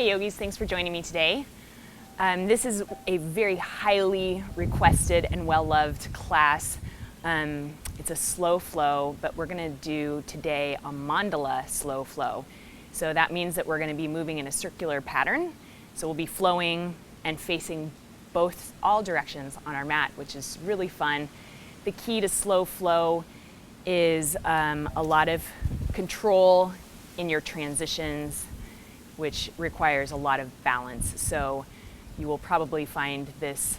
yogis, thanks for joining me today. This is a very highly requested and well-loved class. It's a slow flow, but we're going to do today a mandala slow flow. So that means that we're going to be moving in a circular pattern. So we'll be flowing and facing all directions on our mat, which is really fun. The key to slow flow is a lot of control in your transitions, which requires a lot of balance. So you will probably find this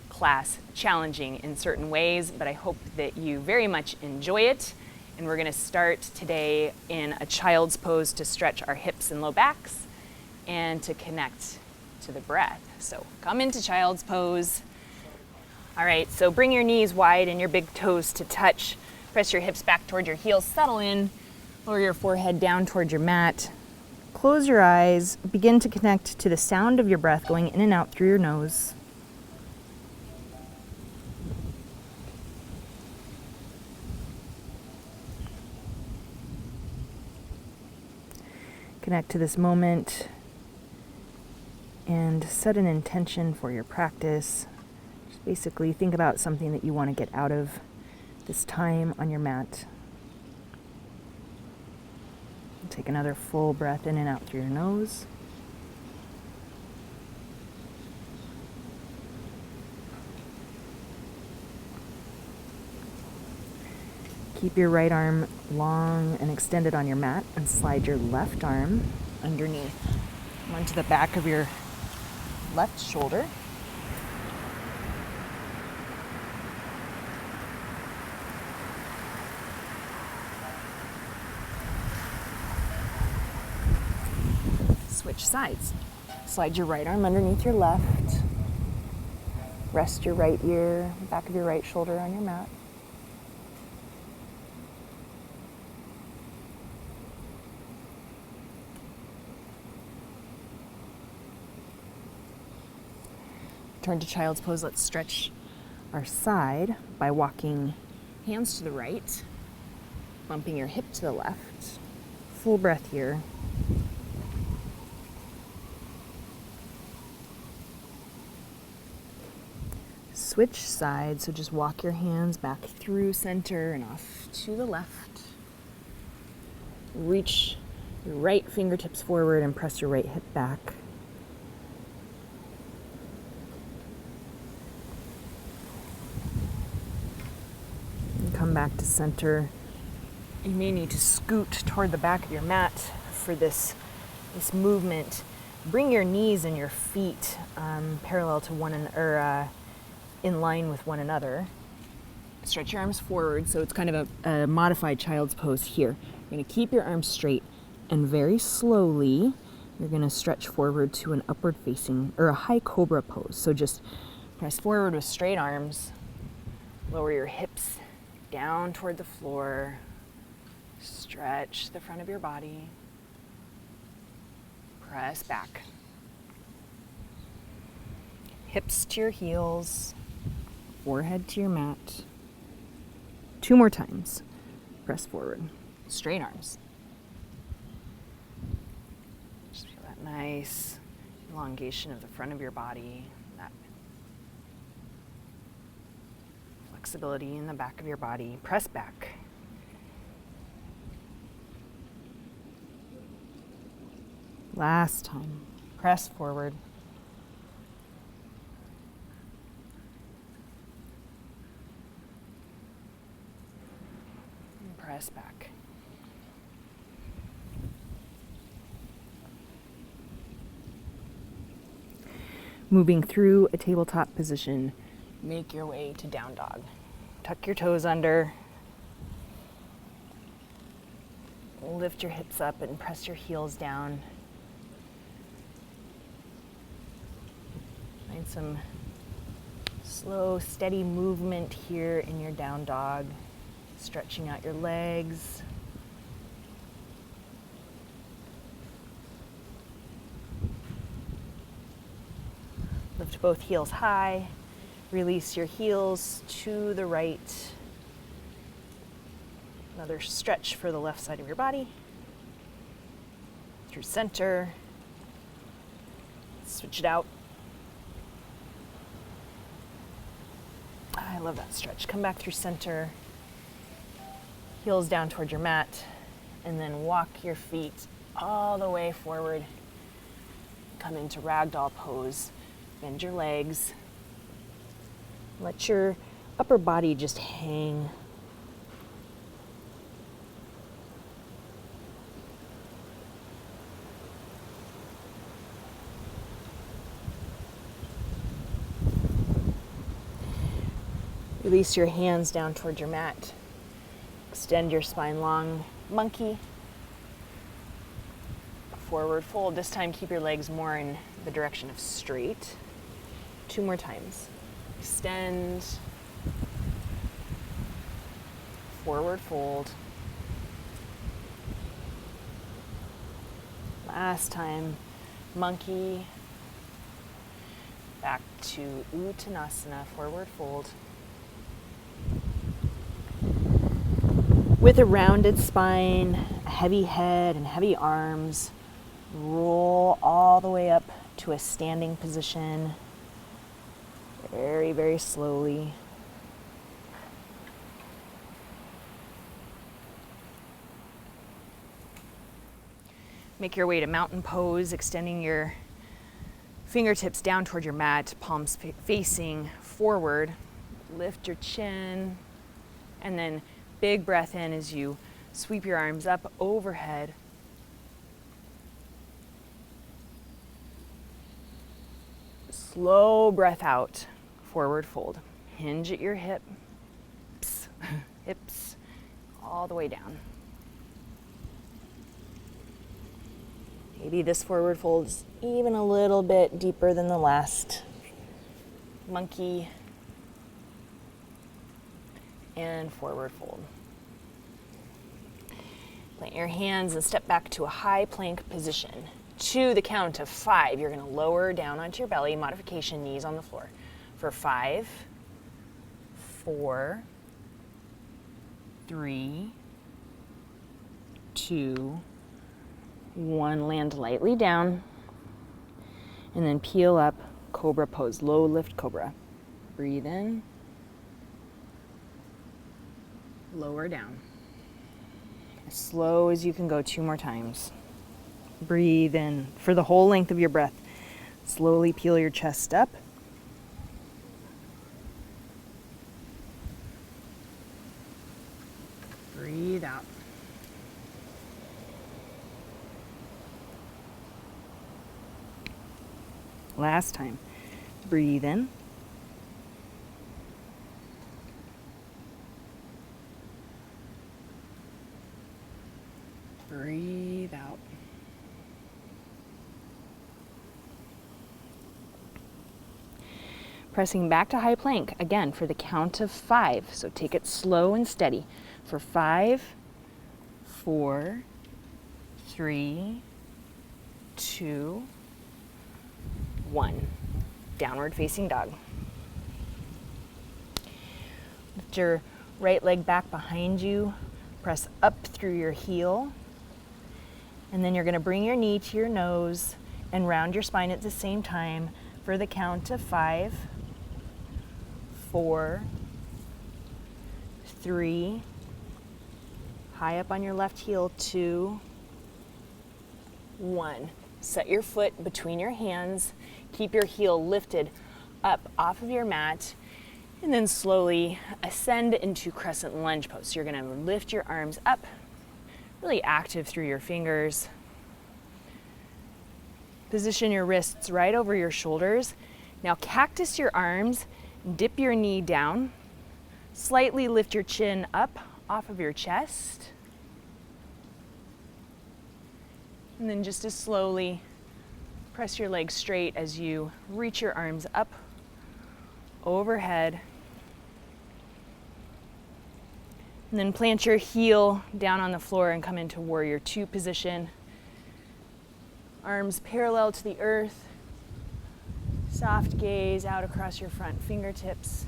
class challenging in certain ways, but I hope that you very much enjoy it. And we're going to start today in a child's pose to stretch our hips and low backs and to connect to the breath. So come into child's pose. All right, so bring your knees wide and your big toes to touch. Press your hips back toward your heels, settle in, lower your forehead down toward your mat. Close your eyes, begin to connect to the sound of your breath going in and out through your nose. Connect to this moment and set an intention for your practice. Just basically think about something that you want to get out of this time on your mat. Take another full breath in and out through your nose. Keep your right arm long and extended on your mat and slide your left arm underneath onto the back of your left shoulder. Switch sides. Slide your right arm underneath your left. Rest your right ear, back of your right shoulder on your mat. Turn to child's pose. Let's stretch our side by walking hands to the right, bumping your hip to the left. Full breath here. Switch sides, so just walk your hands back through center and off to the left. Reach your right fingertips forward and press your right hip back. And come back to center. You may need to scoot toward the back of your mat for this movement. Bring your knees and your feet parallel to one another. In line with one another. Stretch your arms forward, so it's kind of a modified child's pose here. You're going to keep your arms straight, and very slowly you're going to stretch forward to an upward facing or a high cobra pose. So just press forward with straight arms, lower your hips down toward the floor, stretch the front of your body, press back. Hips to your heels, forehead to your mat. 2 more times. Press forward. Straight arms. Just feel that nice elongation of the front of your body, that flexibility in the back of your body. Press back. Last time. Press forward. Press back. Moving through a tabletop position, make your way to down dog. Tuck your toes under. Lift your hips up and press your heels down. Find some slow, steady movement here in your down dog. Stretching out your legs. Lift both heels high. Release your heels to the right. Another stretch for the left side of your body. Through center. Switch it out. I love that stretch. Come back through center. Heels down toward your mat. And then walk your feet all the way forward. Come into ragdoll pose. Bend your legs. Let your upper body just hang. Release your hands down toward your mat. Extend your spine long. Monkey. Forward fold. This time keep your legs more in the direction of straight. 2 more times. Extend. Forward fold. Last time. Monkey. Back to Uttanasana. Forward fold. With a rounded spine, a heavy head, and heavy arms, roll all the way up to a standing position. Very, very slowly. Make your way to mountain pose, extending your fingertips down toward your mat, palms facing forward. Lift your chin, and then big breath in as you sweep your arms up overhead. Slow breath out, forward fold. Hinge at your hips, hips, all the way down. Maybe this forward fold is even a little bit deeper than the last. Monkey. And forward fold. Plant your hands and step back to a high plank position. To the count of 5, you're going to lower down onto your belly, modification, knees on the floor. For 5, 4, 3, 2, 1. Land lightly down. And then peel up, cobra pose, low lift cobra. Breathe in. Lower down. As slow as you can go, 2 more times. Breathe in for the whole length of your breath. Slowly peel your chest up. Breathe out. Last time. Breathe in. Breathe out. Pressing back to high plank, again, for the count of 5. So take it slow and steady. For 5, 4, 3, 2, 1. Downward facing dog. Lift your right leg back behind you. Press up through your heel. And then you're going to bring your knee to your nose and round your spine at the same time for the count of 5, 4, 3, high up on your left heel, 2, 1. Set your foot between your hands. Keep your heel lifted up off of your mat. And then slowly ascend into crescent lunge pose. So you're going to lift your arms up, really active through your fingers. Position your wrists right over your shoulders. Now cactus your arms, dip your knee down, slightly lift your chin up off of your chest. And then just as slowly press your legs straight as you reach your arms up overhead. And then plant your heel down on the floor and come into warrior 2 position. Arms parallel to the earth. Soft gaze out across your front fingertips.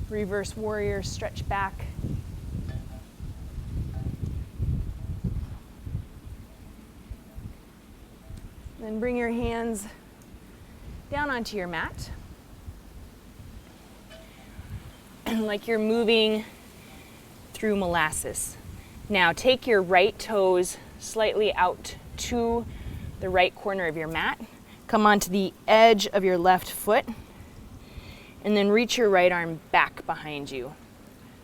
Reverse warrior, stretch back. Then bring your hands down onto your mat. Like you're moving through molasses. Now take your right toes slightly out to the right corner of your mat. Come onto the edge of your left foot and then reach your right arm back behind you.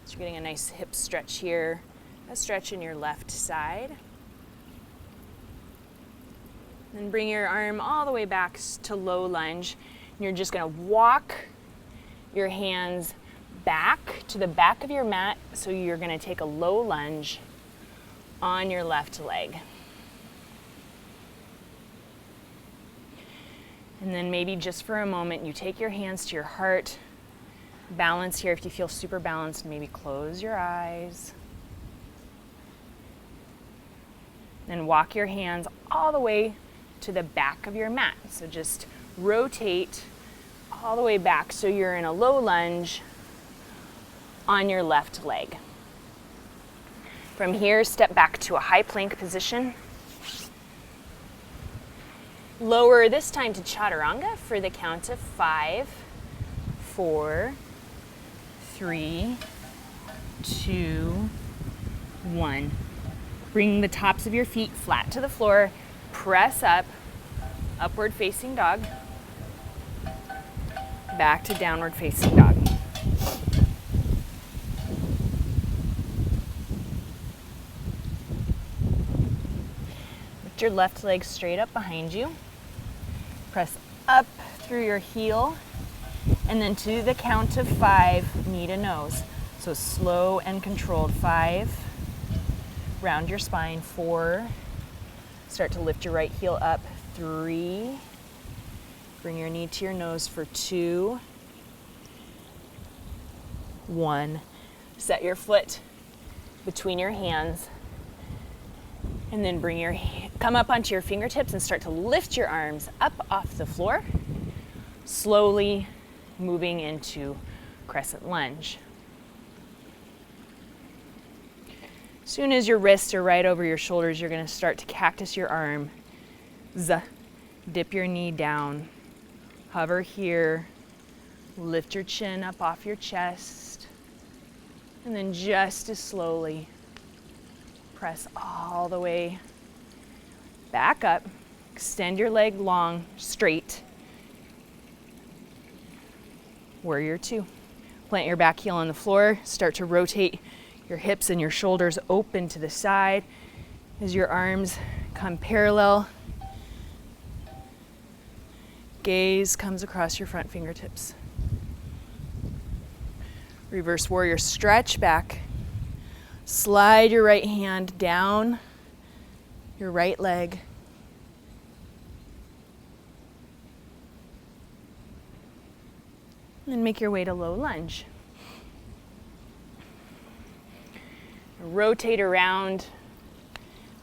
So you're getting a nice hip stretch here, a stretch in your left side. Then bring your arm all the way back to low lunge. And you're just gonna walk your hands back to the back of your mat, so you're gonna take a low lunge on your left leg. And then maybe just for a moment, you take your hands to your heart, balance here. If you feel super balanced, maybe close your eyes. Then walk your hands all the way to the back of your mat. So just rotate all the way back so you're in a low lunge on your left leg. From here, step back to a high plank position. Lower this time to chaturanga for the count of 5, 4, 3, 2, 1. Bring the tops of your feet flat to the floor. Press up, upward facing dog. Back to downward facing dog. Lift your left leg straight up behind you. Press up through your heel, and then to the count of 5, knee to nose. So slow and controlled. 5, round your spine. 4, start to lift your right heel up. 3, bring your knee to your nose for 2, 1. Set your foot between your hands, and then come up onto your fingertips and start to lift your arms up off the floor, slowly moving into crescent lunge. As soon as your wrists are right over your shoulders, you're going to start to cactus your arm. Dip your knee down. Hover here. Lift your chin up off your chest. And then just as slowly press all the way back up. Extend your leg long, straight. Warrior 2. Plant your back heel on the floor. Start to rotate your hips and your shoulders open to the side as your arms come parallel. Gaze comes across your front fingertips. Reverse warrior, stretch back. Slide your right hand down your right leg. And then make your way to low lunge. Rotate around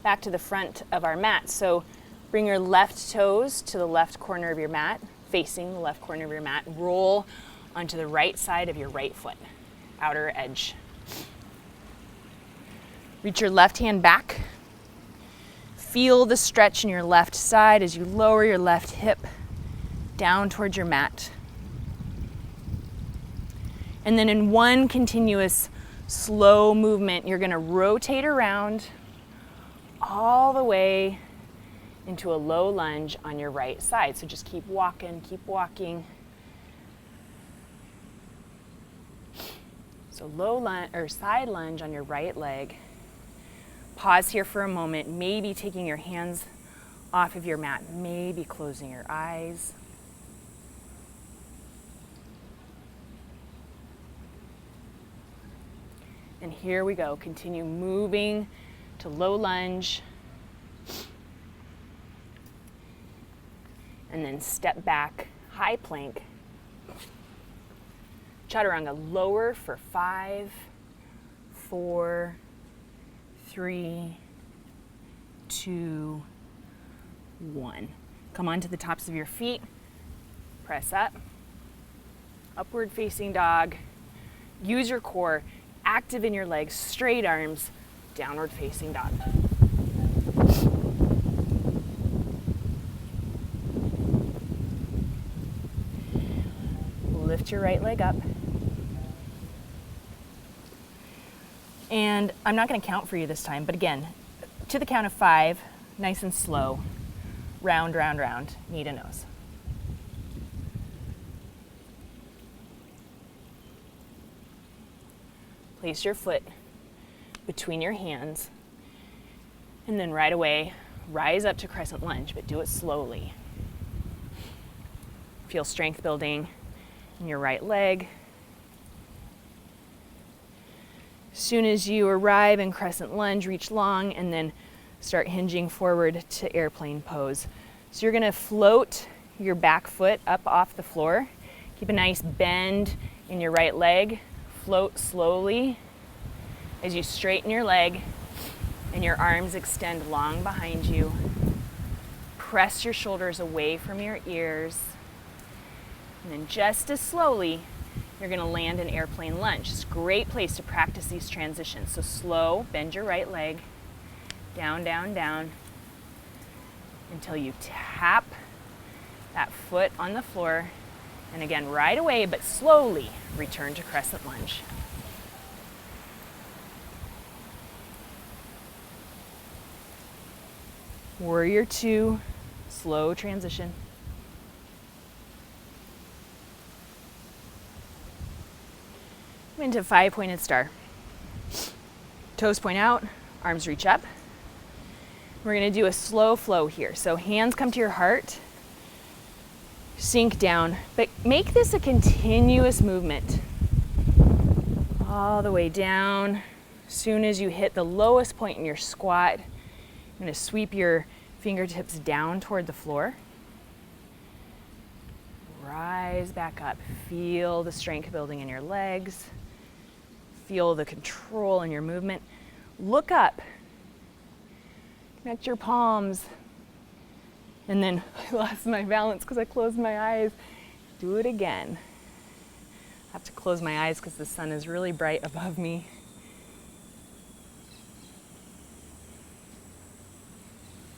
back to the front of our mat. So bring your left toes to the left corner of your mat, facing the left corner of your mat. Roll onto the right side of your right foot, outer edge. Reach your left hand back. Feel the stretch in your left side as you lower your left hip down towards your mat. And then in one continuous slow movement, you're going to rotate around all the way into a low lunge on your right side. So just keep walking, keep walking. So low lunge or side lunge on your right leg. Pause here for a moment, maybe taking your hands off of your mat, maybe closing your eyes. And here we go. Continue moving to low lunge. And then step back, high plank. Chaturanga, lower for 5, 4, 3, 2, 1. Come onto the tops of your feet. Press up. Upward facing dog. Use your core. Active in your legs, straight arms, downward facing dog. Lift your right leg up. And I'm not going to count for you this time, but again, to the count of 5, nice and slow, round, round, round, knee to nose. Place your foot between your hands, and then right away, rise up to crescent lunge, but do it slowly. Feel strength building in your right leg. As soon as you arrive in crescent lunge, reach long and then start hinging forward to airplane pose. So you're gonna float your back foot up off the floor. Keep a nice bend in your right leg. Float slowly as you straighten your leg and your arms extend long behind you. Press your shoulders away from your ears. And then just as slowly, you're gonna land an airplane lunge. It's a great place to practice these transitions. So slow, bend your right leg, down, down, down, until you tap that foot on the floor. And again, right away, but slowly, return to crescent lunge. Warrior 2, slow transition. Into 5-pointed star. Toes point out, arms reach up. We're going to do a slow flow here. So hands come to your heart, sink down, but make this a continuous movement. All the way down. As soon as you hit the lowest point in your squat, you're going to sweep your fingertips down toward the floor. Rise back up. Feel the strength building in your legs. Feel the control in your movement. Look up. Connect your palms. And then I lost my balance because I closed my eyes. Do it again. I have to close my eyes because the sun is really bright above me.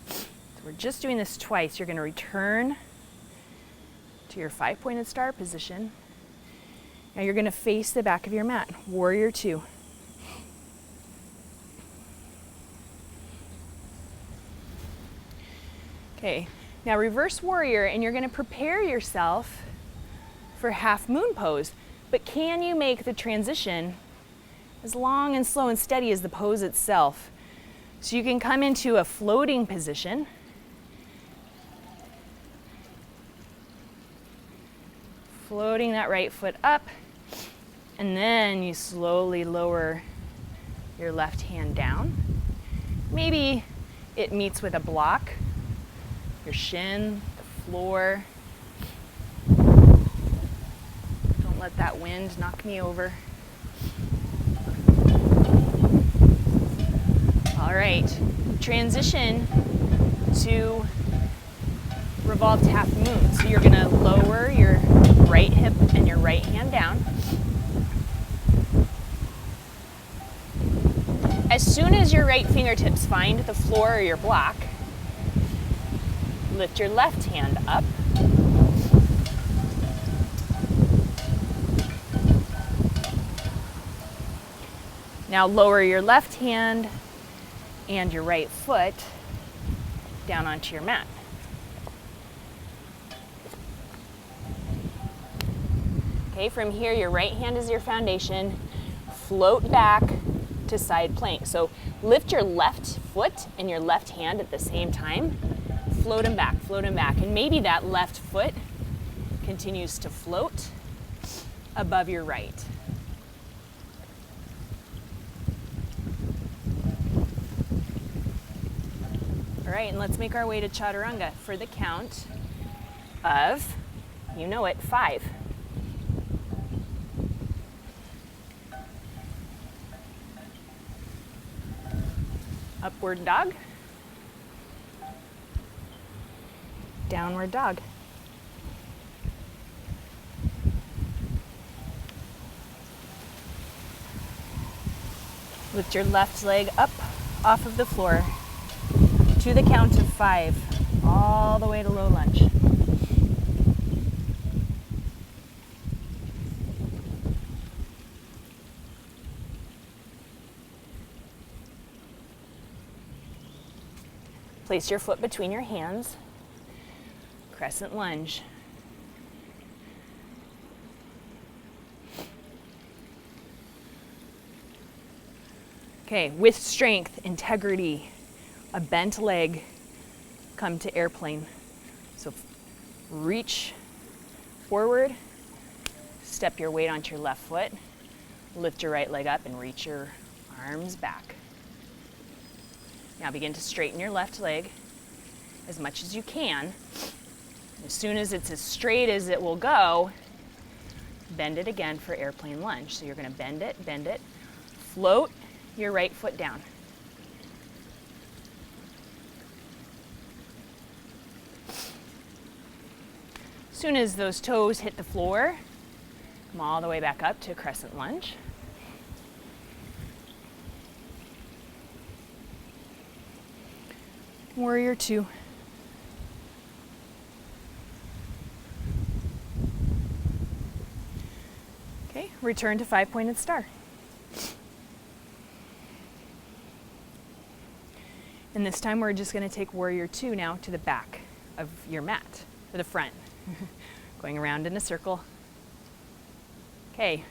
So we're just doing this twice. You're going to return to your 5-pointed star position. Now you're going to face the back of your mat. Warrior 2. Okay, now reverse warrior, and you're going to prepare yourself for half moon pose. But can you make the transition as long and slow and steady as the pose itself? So you can come into a floating position. Floating that right foot up. And then you slowly lower your left hand down. Maybe it meets with a block, your shin, the floor. Don't let that wind knock me over. All right, transition to revolved half moon. So you're gonna lower your right hip and your right hand down. As soon as your right fingertips find the floor or your block, lift your left hand up. Now lower your left hand and your right foot down onto your mat. Okay, from here, your right hand is your foundation. Float back to side plank. So lift your left foot and your left hand at the same time. Float them back, and maybe that left foot continues to float above your right. All right, and let's make our way to chaturanga for the count of, you know it, 5. Upward dog, downward dog. Lift your left leg up off of the floor to the count of 5, all the way to low lunge. Place your foot between your hands. Crescent lunge. Okay, with strength, integrity, a bent leg, come to airplane. So reach forward, step your weight onto your left foot, lift your right leg up and reach your arms back. Now begin to straighten your left leg as much as you can. As soon as it's as straight as it will go, bend it again for airplane lunge. So you're going to bend it, float your right foot down. As soon as those toes hit the floor, come all the way back up to crescent lunge. Warrior two. Okay, return to five-pointed star. And this time we're just going to take warrior two now to the back of your mat, to the front. Going around in a circle. Okay,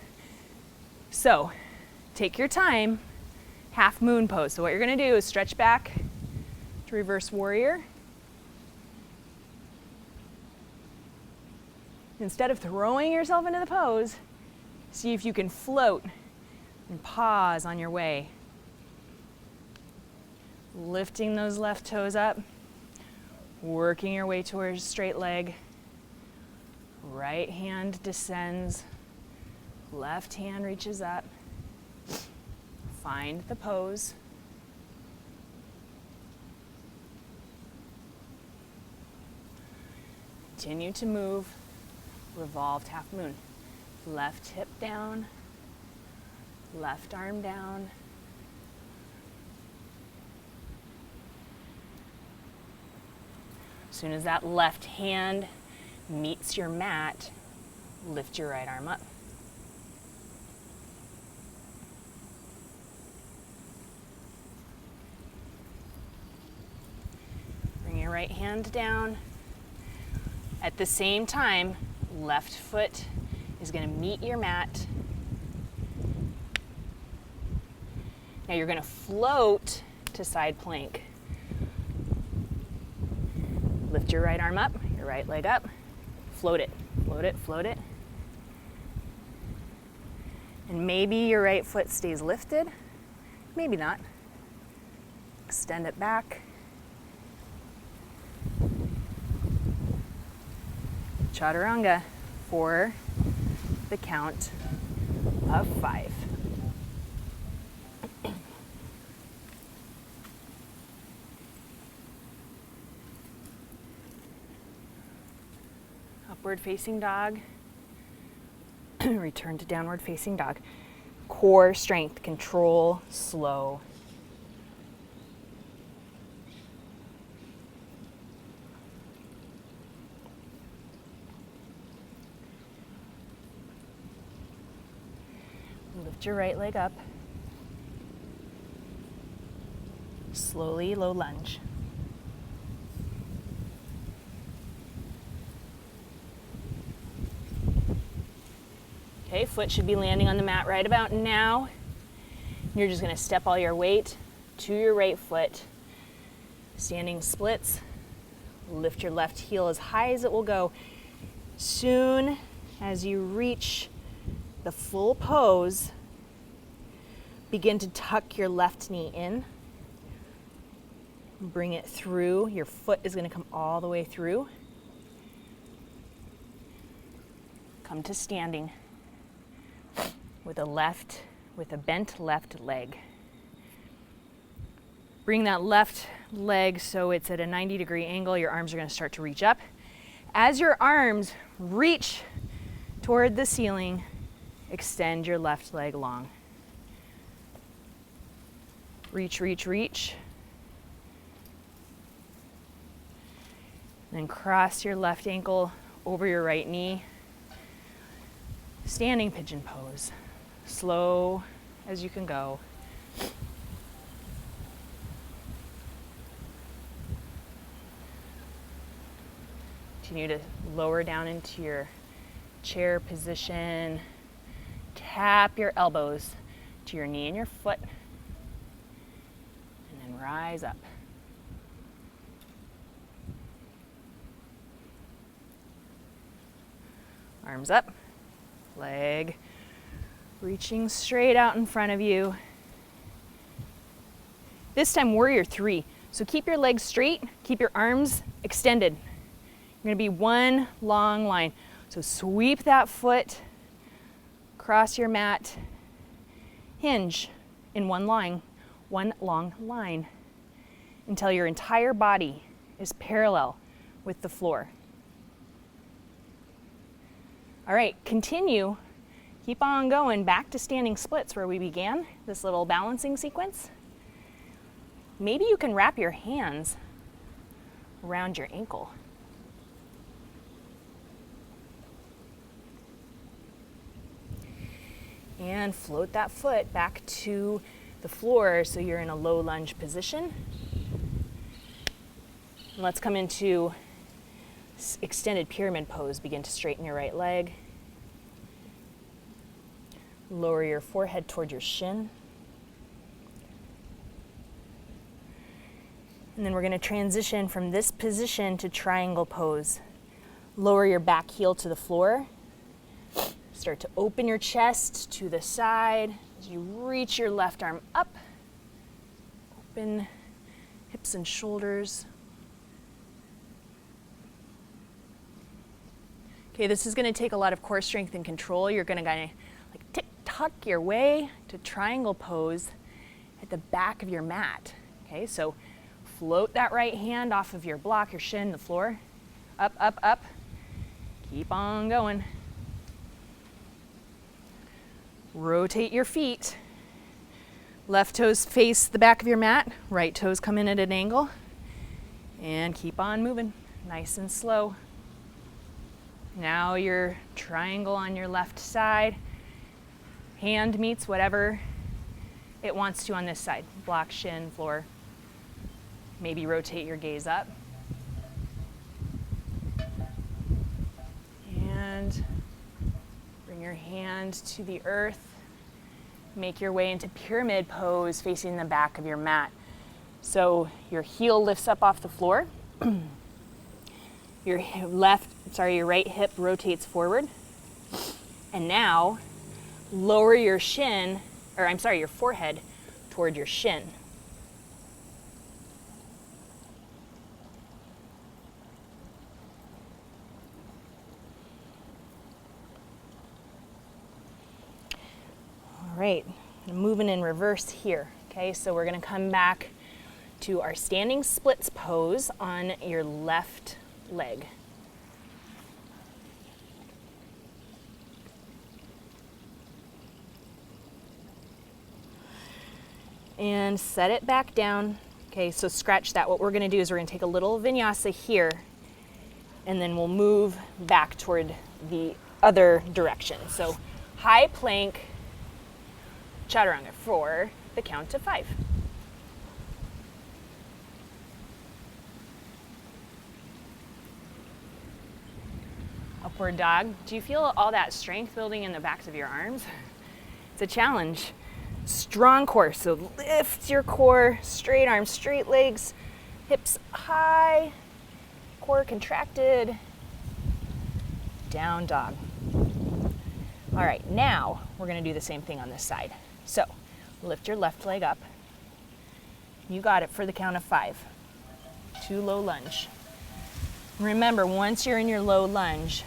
so take your time, half moon pose. So what you're going to do is stretch back to reverse warrior. Instead of throwing yourself into the pose, see if you can float and pause on your way. Lifting those left toes up, working your way towards straight leg. Right hand descends, left hand reaches up. Find the pose. Continue to move, revolved half moon. Left hip down, left arm down. As soon as that left hand meets your mat, lift your right arm up. Bring your right hand down. At the same time, left foot is going to meet your mat. Now you're going to float to side plank. Lift your right arm up, your right leg up, float it, float it, float it. And maybe your right foot stays lifted, maybe not. Extend it back. Chaturanga for the count of 5. Upward facing dog. Return to downward facing dog. Core strength, control, slow. Lift your right leg up. Slowly, low lunge. Okay, foot should be landing on the mat right about now. You're just going to step all your weight to your right foot. Standing splits. Lift your left heel as high as it will go. Soon as you reach the full pose, begin to tuck your left knee in. Bring it through. Your foot is going to come all the way through. Come to standing with a bent left leg. Bring that left leg so it's at a 90-degree angle. Your arms are going to start to reach up. As your arms reach toward the ceiling, extend your left leg long. Reach, reach, reach. Then cross your left ankle over your right knee. Standing pigeon pose. Slow as you can go. Continue to lower down into your chair position. Tap your elbows to your knee and your foot, and then rise up. Arms up, leg reaching straight out in front of you. This time, warrior 3. So keep your legs straight, keep your arms extended. You're gonna be one long line. So sweep that foot across your mat, hinge in one line, one long line, until your entire body is parallel with the floor. All right, continue. Keep on going back to standing splits where we began this little balancing sequence. Maybe you can wrap your hands around your ankle. And float that foot back to the floor so you're in a low lunge position. And let's come into extended pyramid pose. Begin to straighten your right leg. Lower your forehead toward your shin. And then we're going to transition from this position to triangle pose. Lower your back heel to the floor. Start to open your chest to the side as you reach your left arm up. Open hips and shoulders. Okay, this is going to take a lot of core strength and control. You're going to kind of like tick-tock your way to triangle pose at the back of your mat. Okay, so float that right hand off of your block, your shin, the floor. Up, up, up. Keep on going. Rotate your feet. Left toes face the back of your mat. Right toes come in at an angle. And keep on moving, nice and slow. Now your triangle on your left side. Hand meets whatever it wants to on this side. Block, shin, floor. Maybe rotate your gaze up. And bring your hand to the earth. Make your way into pyramid pose facing the back of your mat. So your heel lifts up off the floor. Your right hip rotates forward. And now lower your your forehead toward your shin. All right, moving in reverse here. Okay, so we're going to come back to our standing splits pose on your left leg. And set it back down. Okay, so scratch that. What we're going to do is we're going to take a little vinyasa here, and then we'll move back toward the other direction. So high plank chaturanga for the count of 5. Upward dog. Do you feel all that strength building in the backs of your arms? It's a challenge. Strong core, so lift your core, straight arms, straight legs, hips high, core contracted, down dog. All right, now we're gonna do the same thing on this side. So lift your left leg up. You got it for the count of 5. 2 low lunge. Remember, once you're in your low lunge,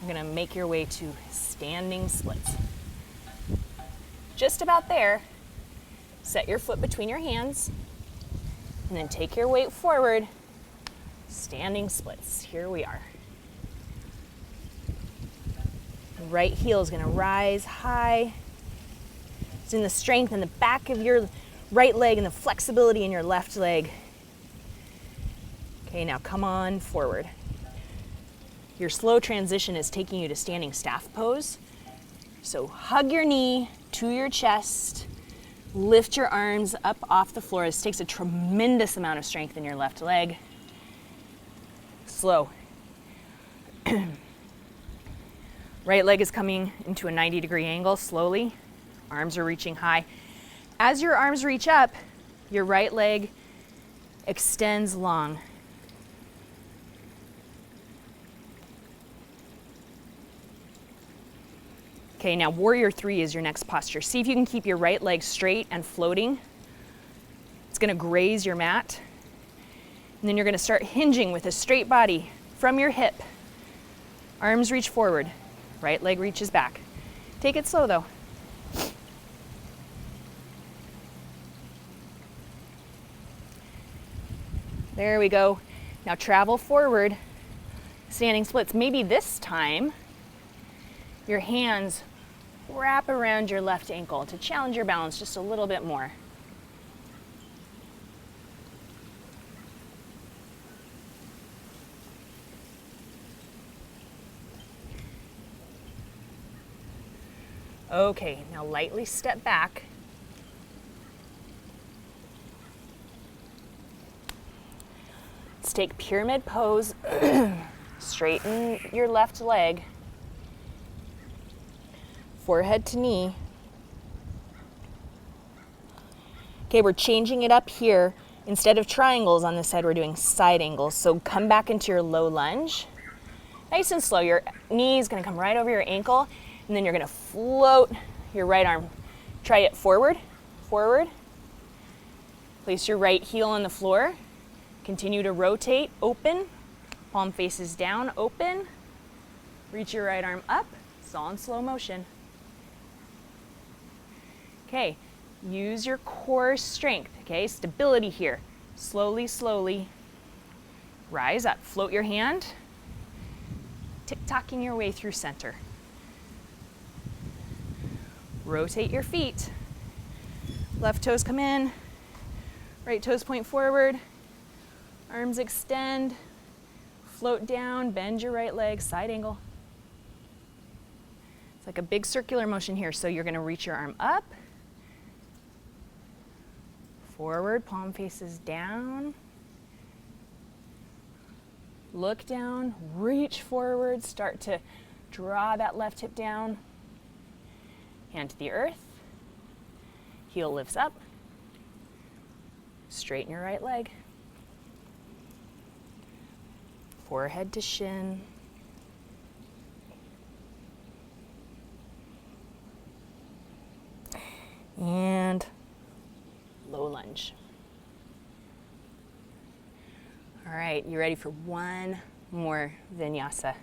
you're gonna make your way to standing splits. Just about there. Set your foot between your hands and then take your weight forward. Standing splits. Here we are. Right heel is going to rise high. It's in the strength in the back of your right leg and the flexibility in your left leg. Okay, now come on forward. Your slow transition is taking you to standing staff pose. So hug your knee to your chest, lift your arms up off the floor. This takes a tremendous amount of strength in your left leg. slow. Right leg is coming into a 90-degree angle slowly. Arms are reaching high. As your arms reach up, your right leg extends long. Okay, now warrior 3 is your next posture. See if you can keep your right leg straight and floating. It's gonna graze your mat. And then you're gonna start hinging with a straight body from your hip. Arms reach forward, right leg reaches back. Take it slow though. There we go. Now travel forward, standing splits. Maybe this time, your hands wrap around your left ankle to challenge your balance just a little bit more. Okay, now lightly step back. Let's take pyramid pose. Straighten your left leg. Forehead to knee. Okay, we're changing it up here. Instead of triangles on this side, we're doing side angles. So come back into your low lunge. Nice and slow. Your knee is gonna come right over your ankle, and then you're gonna float your right arm. Try it forward, forward. Place your right heel on the floor. Continue to rotate, open. Palm faces down, open. Reach your right arm up. It's all in slow motion. Okay, use your core strength, okay? Stability here. Slowly, slowly. Rise up, float your hand. Tick-tocking your way through center. Rotate your feet. Left toes come in. Right toes point forward. Arms extend. Float down, bend your right leg, side angle. It's like a big circular motion here. So you're gonna reach your arm up. Forward, palm faces down. Look down, reach forward, start to draw that left hip down. Hand to the earth. Heel lifts up. Straighten your right leg. Forehead to shin. And low lunge. All right, you ready for one more vinyasa?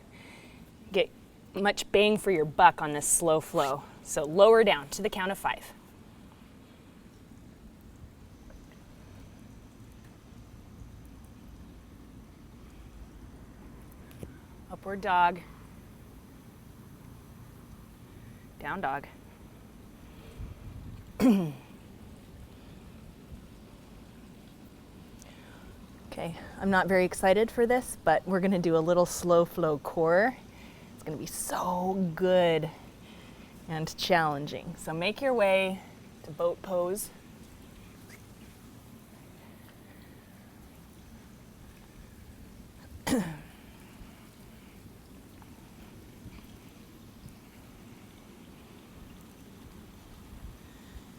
Get much bang for your buck on this slow flow. So lower down to the count of 5. Upward dog. Down dog. Okay, I'm not very excited for this, but we're gonna do a little slow flow core. It's gonna be so good and challenging. So make your way to boat pose.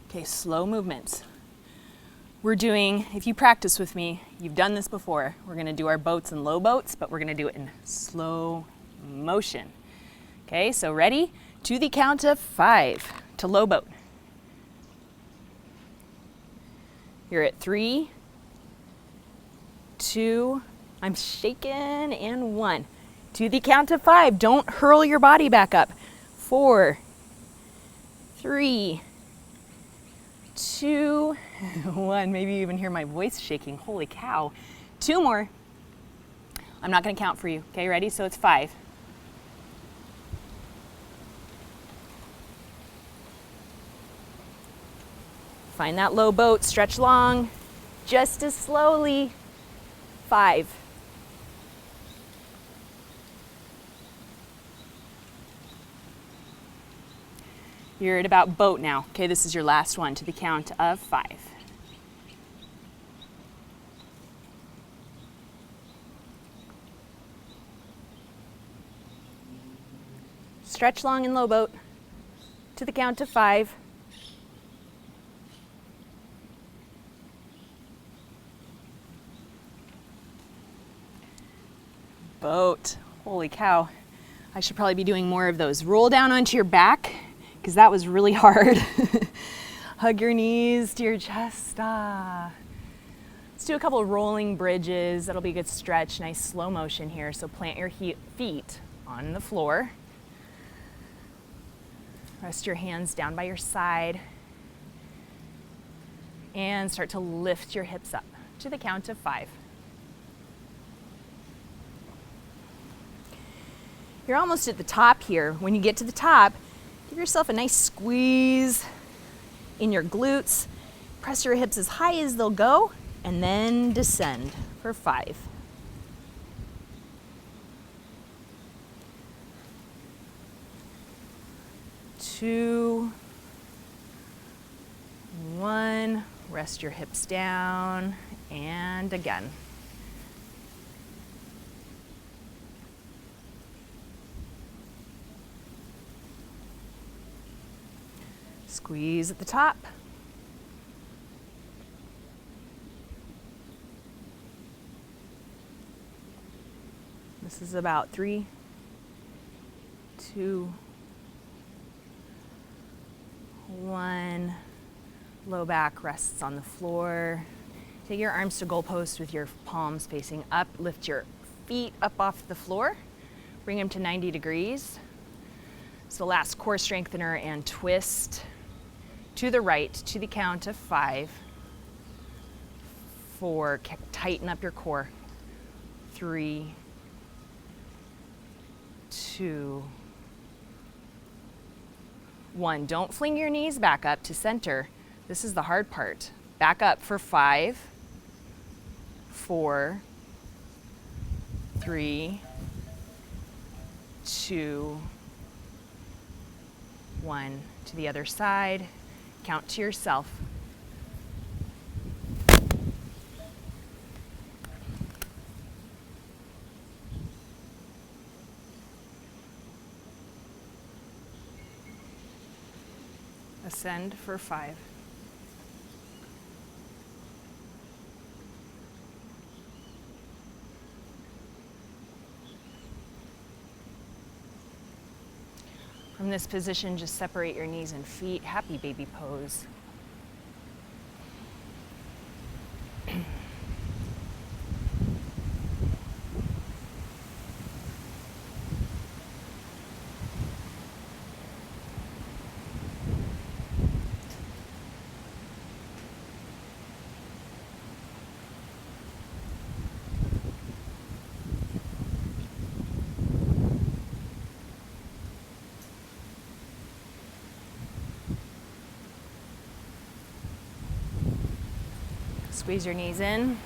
Okay, slow movements. We're doing, if you practice with me, you've done this before. We're gonna do our boats and low boats, but we're gonna do it in slow motion. Okay, so ready? To the count of 5 to low boat. You're at 3, 2, I'm shaking, and 1. To the count of 5, don't hurl your body back up. 4, 3, 2, 1. Maybe you even hear my voice shaking. Holy cow. 2 more. I'm not gonna count for you. Okay, ready? So it's 5. Find that low boat, stretch long, just as slowly. 5. You're at about boat now. Okay, this is your last one to the count of 5. Stretch long in low boat to the count of 5. Boat. Holy cow. I should probably be doing more of those. Roll down onto your back because that was really hard. Hug your knees to your chest. Let's do a couple of rolling bridges. That'll be a good stretch. Nice slow motion here. So plant your feet on the floor. Rest your hands down by your side. And start to lift your hips up to the count of 5. You're almost at the top here. When you get to the top, give yourself a nice squeeze in your glutes. Press your hips as high as they'll go, and then descend for 5. 2, 1. Rest your hips down, and again. Squeeze at the top. This is about 3, 2, 1. Low back rests on the floor. Take your arms to goalpost with your palms facing up. Lift your feet up off the floor. Bring them to 90 degrees. So last core strengthener and twist to the right to the count of 5. 4. Tighten up your core. 3, 2, 1. Don't fling your knees back up to center. This is the hard part. Back up for 5, 4, 3, 2, 1. To the other side. Count to yourself. Ascend for 5. From this position, just separate your knees and feet. Happy baby pose. Squeeze your knees in.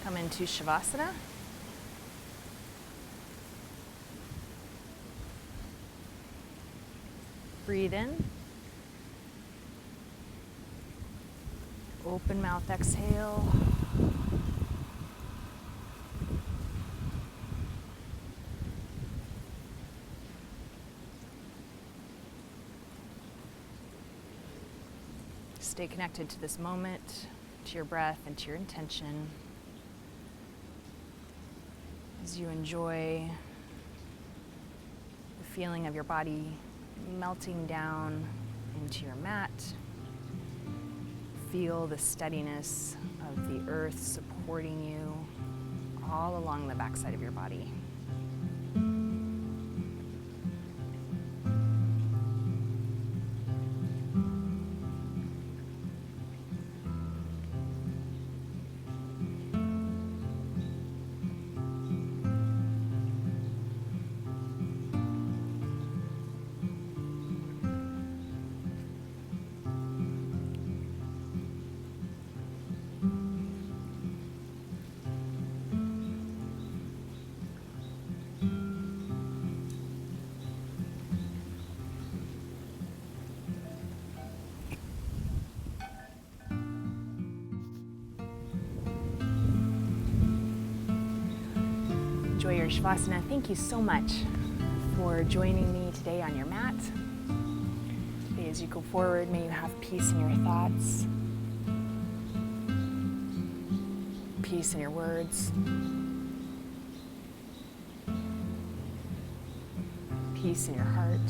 Come into Shavasana. Breathe in. Open mouth, exhale. Stay connected to this moment, to your breath, and to your intention as you enjoy the feeling of your body melting down into your mat. Feel the steadiness of the earth supporting you all along the backside of your body. enjoy your Shavasana. Thank you so much for joining me today on your mat. Today, as you go forward, may you have peace in your thoughts, peace in your words, peace in your heart.